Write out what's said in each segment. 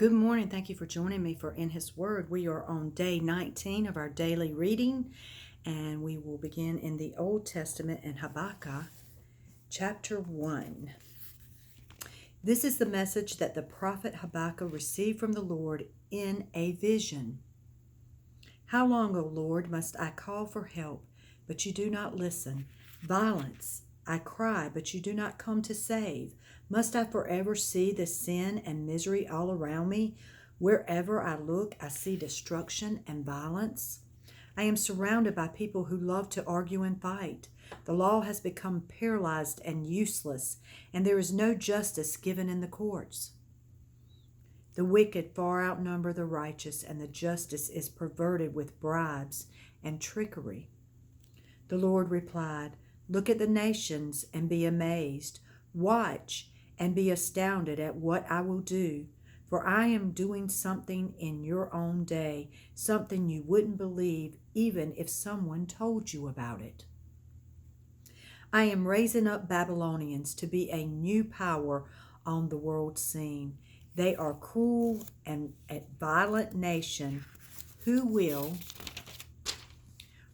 Good morning. Thank you for joining me for In His Word. We are on day 19 of our daily reading, and we will begin in the Old Testament in Habakkuk chapter 1. This is the message that the prophet Habakkuk received from the Lord in a vision. How long, O Lord, must I call for help, but you do not listen? Violence, I cry, but you do not come to save. Must I forever see the sin and misery all around me? Wherever I look, I see destruction and violence. I am surrounded by people who love to argue and fight. The law has become paralyzed and useless, and there is no justice given in the courts. The wicked far outnumber the righteous, and the justice is perverted with bribes and trickery. The Lord replied, Look at the nations and be amazed. Watch and be astounded at what I will do. For I am doing something in your own day, something you wouldn't believe even if someone told you about it. I am raising up Babylonians to be a new power on the world scene. They are cruel and a violent nation who will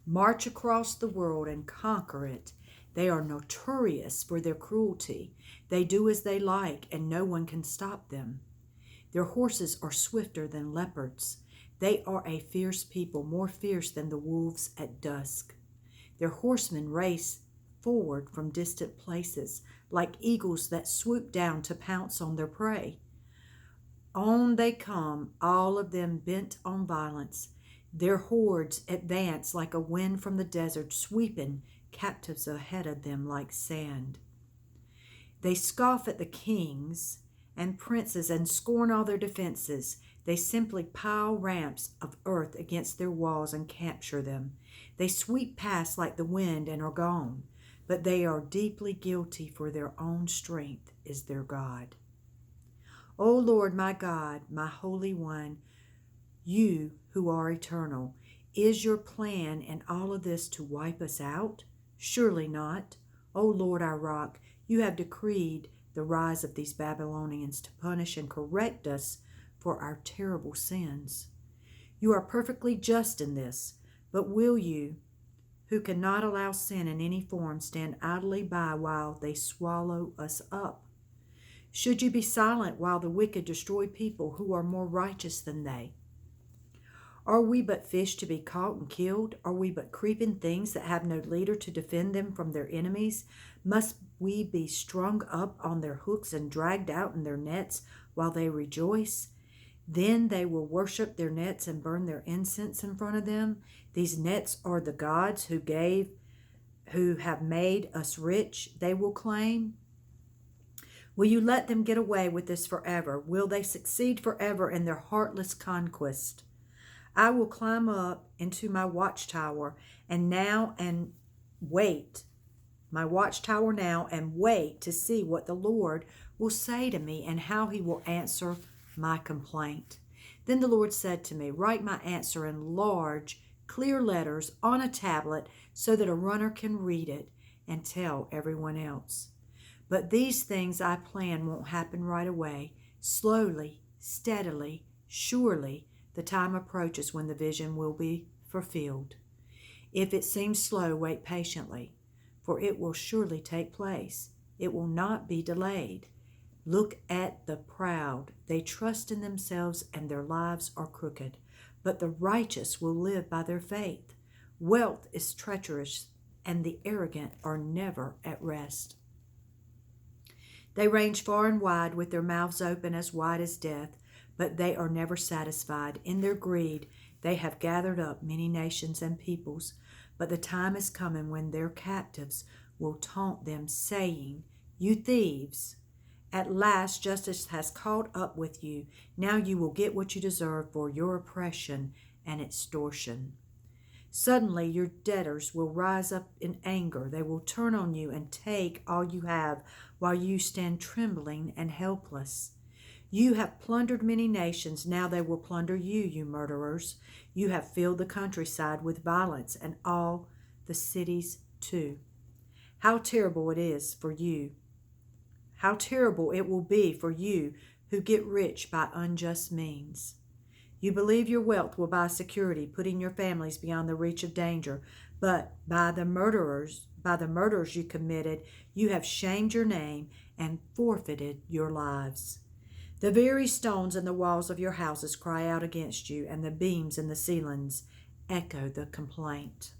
march across the world and conquer it. They are notorious for their cruelty. They do as they like, and no one can stop them. Their horses are swifter than leopards. They are a fierce people, more fierce than the wolves at dusk. Their horsemen race forward from distant places, like eagles that swoop down to pounce on their prey. On they come, all of them bent on violence. Their hordes advance like a wind from the desert, sweeping captives ahead of them like sand. They scoff at the kings and princes and scorn all their defenses. They simply pile ramps of earth against their walls and capture them. They sweep past like the wind and are gone, but they are deeply guilty, for their own strength is their God. O Lord, my God, my Holy One, you who are eternal, is your plan in all of this to wipe us out? Surely not. O Lord, our rock, you have decreed the rise of these Babylonians to punish and correct us for our terrible sins. You are perfectly just in this, but will you, who cannot allow sin in any form, stand idly by while they swallow us up? Should you be silent while the wicked destroy people who are more righteous than they? Are we but fish to be caught and killed? Are we but creeping things that have no leader to defend them from their enemies? Must we be strung up on their hooks and dragged out in their nets while they rejoice? Then they will worship their nets and burn their incense in front of them. These nets are the gods who have made us rich, they will claim. Will you let them get away with this forever? Will they succeed forever in their heartless conquest? I will climb up into my watchtower and wait to see what the Lord will say to me and how he will answer my complaint. Then the Lord said to me, Write my answer in large, clear letters on a tablet so that a runner can read it and tell everyone else. But these things I plan won't happen right away. Slowly, steadily, surely, the time approaches when the vision will be fulfilled. If it seems slow, wait patiently, for it will surely take place. It will not be delayed. Look at the proud. They trust in themselves and their lives are crooked, but the righteous will live by their faith. Wealth is treacherous, and the arrogant are never at rest. They range far and wide with their mouths open as wide as death, but they are never satisfied. In their greed, they have gathered up many nations and peoples, but the time is coming when their captives will taunt them, saying, You thieves! At last justice has caught up with you. Now you will get what you deserve for your oppression and extortion. Suddenly your debtors will rise up in anger. They will turn on you and take all you have while you stand trembling and helpless. You have plundered many nations. Now they will plunder you, you murderers. You have filled the countryside with violence and all the cities too. How terrible it is for you. How terrible it will be for you who get rich by unjust means. You believe your wealth will buy security, putting your families beyond the reach of danger, but by the murders you committed, you have shamed your name and forfeited your lives. The very stones in the walls of your houses cry out against you, and the beams in the ceilings echo the complaint.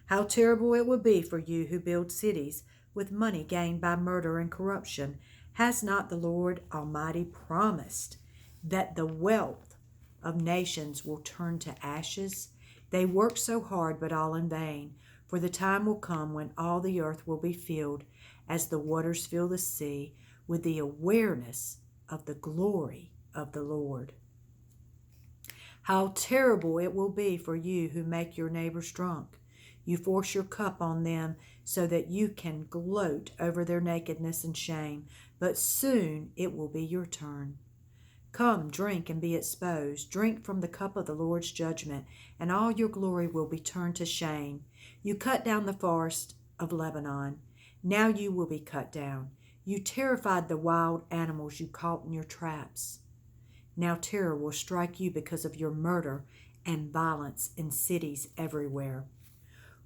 How terrible it would be for you who build cities with money gained by murder and corruption. Has not the Lord Almighty promised that the wealth of nations will turn to ashes? They work so hard, but all in vain, for the time will come when all the earth will be filled, as the waters fill the sea, with the awareness of the glory of the Lord. How terrible it will be for you who make your neighbors drunk. You force your cup on them so that you can gloat over their nakedness and shame, but soon it will be your turn. Come, drink and be exposed. Drink from the cup of the Lord's judgment, and all your glory will be turned to shame. You cut down the forest of Lebanon. Now you will be cut down. You terrified the wild animals you caught in your traps. Now terror will strike you because of your murder and violence in cities everywhere.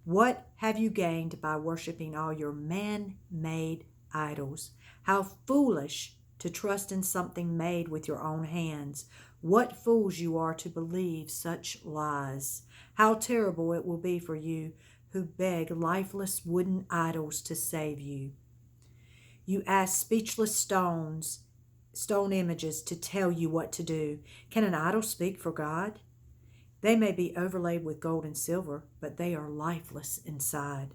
What have you gained by worshiping all your man-made idols? How foolish to trust in something made with your own hands. What fools you are to believe such lies. How terrible it will be for you who beg lifeless wooden idols to save you. You ask speechless stone images to tell you what to do. Can an idol speak for God? They may be overlaid with gold and silver, but they are lifeless inside.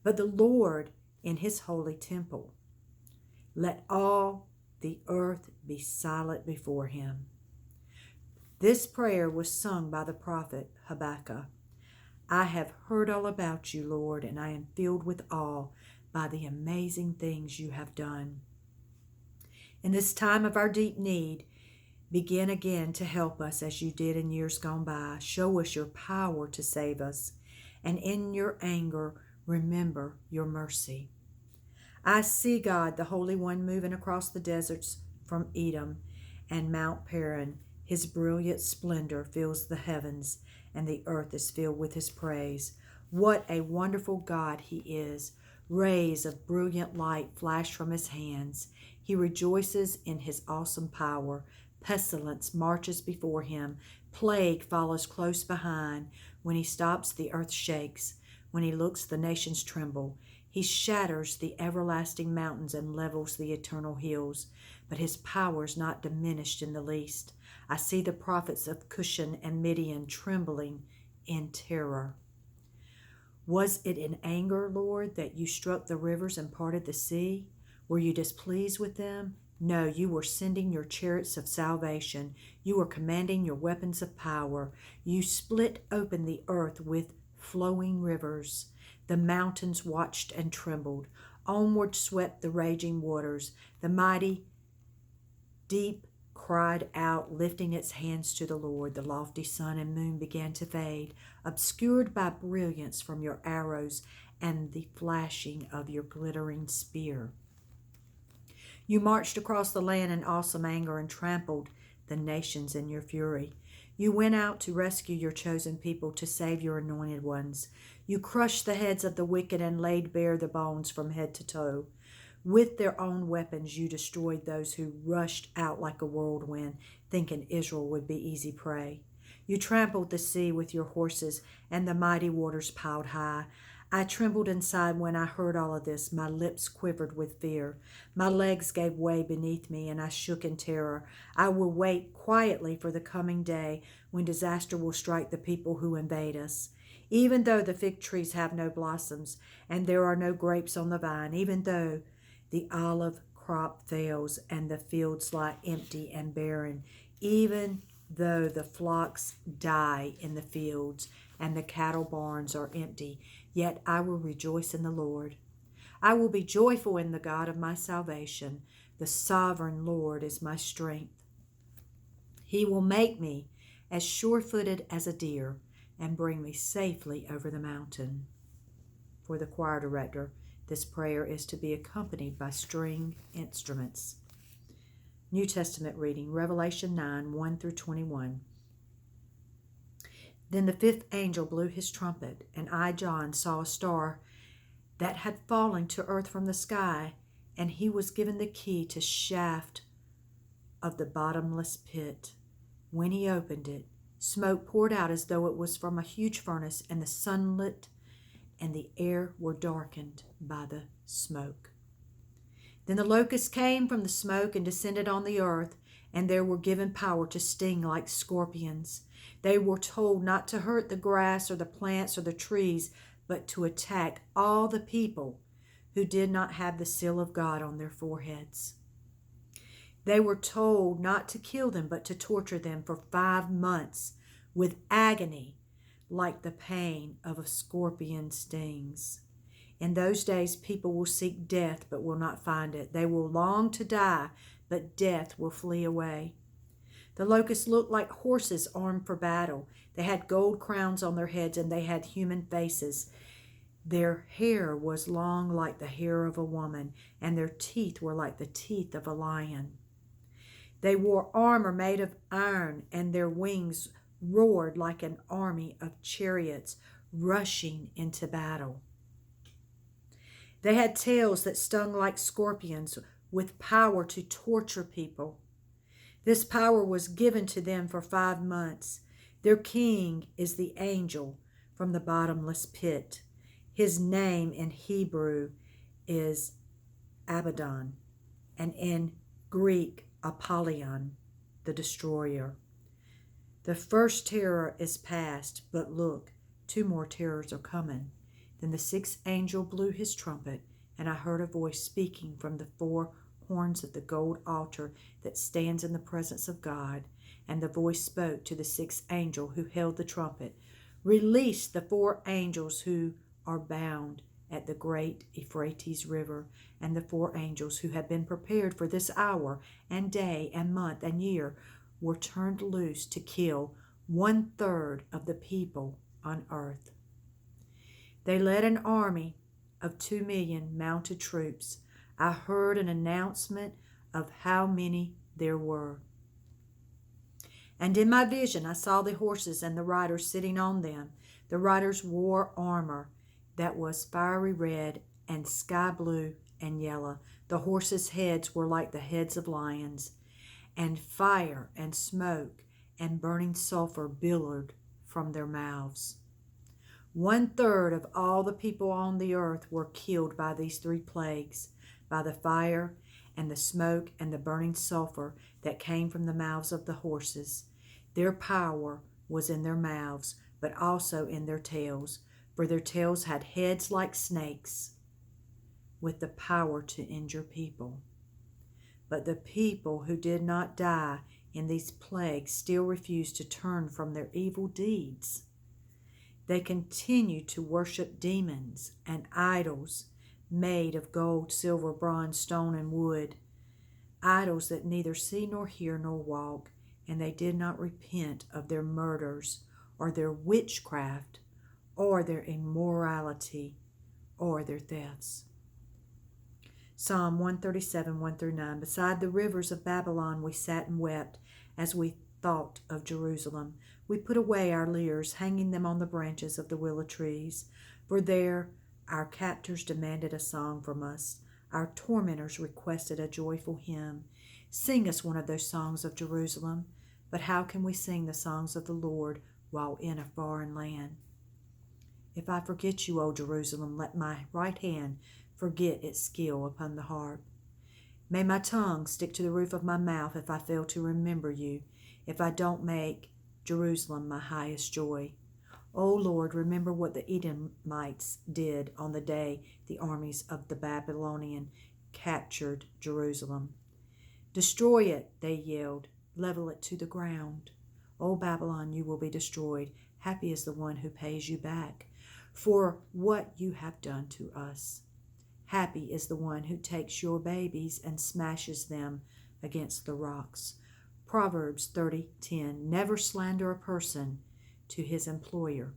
But the Lord in his holy temple, let all the earth be silent before him. This prayer was sung by the prophet Habakkuk. I have heard all about you, Lord, and I am filled with awe by the amazing things you have done. In this time of our deep need, begin again to help us as you did in years gone by. Show us your power to save us, and in your anger, remember your mercy. I see God, the Holy One, moving across the deserts from Edom and Mount Paran. His brilliant splendor fills the heavens, and the earth is filled with his praise. What a wonderful God he is. Rays of brilliant light flash from his hands. He rejoices in his awesome power. Pestilence marches before him. Plague follows close behind. When he stops, the earth shakes. When he looks, the nations tremble. He shatters the everlasting mountains and levels the eternal hills. But his power is not diminished in the least. I see the prophets of Cushan and Midian trembling in terror. Was it in anger, Lord, that you struck the rivers and parted the sea? Were you displeased with them? No, you were sending your chariots of salvation. You were commanding your weapons of power. You split open the earth with flowing rivers. The mountains watched and trembled. Onward swept the raging waters. The mighty deep cried out, lifting its hands to the Lord. The lofty sun and moon began to fade, obscured by brilliance from your arrows and the flashing of your glittering spear. You marched across the land in awesome anger and trampled the nations in your fury. You went out to rescue your chosen people, to save your anointed ones. You crushed the heads of the wicked and laid bare the bones from head to toe. With their own weapons, you destroyed those who rushed out like a whirlwind, thinking Israel would be easy prey. You trampled the sea with your horses, and the mighty waters piled high. I trembled inside when I heard all of this. My lips quivered with fear. My legs gave way beneath me, and I shook in terror. I will wait quietly for the coming day when disaster will strike the people who invade us. Even though the fig trees have no blossoms, and there are no grapes on the vine, even though the olive crop fails, and the fields lie empty and barren, even though the flocks die in the fields, and the cattle barns are empty, yet I will rejoice in the Lord. I will be joyful in the God of my salvation. The sovereign Lord is my strength. He will make me as sure-footed as a deer and bring me safely over the mountain. For the choir director, this prayer is to be accompanied by string instruments. New Testament reading, Revelation 9, 1 through 21. Then the fifth angel blew his trumpet, and I, John, saw a star that had fallen to earth from the sky, and he was given the key to shaft of the bottomless pit. When he opened it, smoke poured out as though it was from a huge furnace, and the sun lit, and the air were darkened by the smoke. Then the locusts came from the smoke and descended on the earth, and they were given power to sting like scorpions. They were told not to hurt the grass or the plants or the trees, but to attack all the people who did not have the seal of God on their foreheads. They were told not to kill them, but to torture them for 5 months with agony, like the pain of a scorpion stings. In those days, people will seek death, but will not find it. They will long to die, but death will flee away. The locusts looked like horses armed for battle. They had gold crowns on their heads, and they had human faces. Their hair was long like the hair of a woman, and their teeth were like the teeth of a lion. They wore armor made of iron, and their wings roared like an army of chariots rushing into battle. They had tails that stung like scorpions, with power to torture people. This power was given to them for 5 months. Their king is the angel from the bottomless pit. His name in Hebrew is Abaddon, and in Greek, Apollyon, the destroyer. The first terror is past, but look, 2 more terrors are coming. Then the sixth angel blew his trumpet, and I heard a voice speaking from the 4 horns of the gold altar that stands in the presence of God. And the voice spoke to the sixth angel who held the trumpet, "Release the 4 angels who are bound at the great Euphrates River, and the 4 angels who have been prepared for this hour and day and month and year were turned loose to kill 1/3 of the people on earth." They led an army of 2 million mounted troops. I heard an announcement of how many there were. And in my vision I saw the horses and the riders sitting on them. The riders wore armor that was fiery red and sky blue and yellow. The horses' heads were like the heads of lions, and fire and smoke and burning sulfur billowed from their mouths. 1/3 of all the people on the earth were killed by these 3 plagues, by the fire and the smoke and the burning sulfur that came from the mouths of the horses. Their power was in their mouths, but also in their tails, for their tails had heads like snakes, with the power to injure people. But the people who did not die in these plagues still refused to turn from their evil deeds. They continued to worship demons and idols made of gold, silver, bronze, stone, and wood, idols that neither see nor hear nor walk, and they did not repent of their murders or their witchcraft or their immorality or their thefts. Psalm 137, 1 through 9. Beside the rivers of Babylon we sat and wept as we thought of Jerusalem. We put away our lyres, hanging them on the branches of the willow trees. For there our captors demanded a song from us. Our tormentors requested a joyful hymn. Sing us one of those songs of Jerusalem. But how can we sing the songs of the Lord while in a foreign land? If I forget you, O Jerusalem, let my right hand forget its skill upon the harp. May my tongue stick to the roof of my mouth if I fail to remember you, if I don't make Jerusalem my highest joy. O Lord, remember what the Edomites did on the day the armies of the Babylonian captured Jerusalem. Destroy it, they yelled. Level it to the ground. O Babylon, you will be destroyed. Happy is the one who pays you back for what you have done to us. Happy is the one who takes your babies and smashes them against the rocks. Proverbs 30:10. Never slander a person to his employer.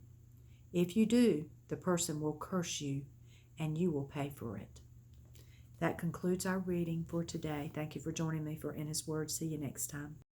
If you do, the person will curse you and you will pay for it. That concludes our reading for today. Thank you for joining me for In His Word. See you next time.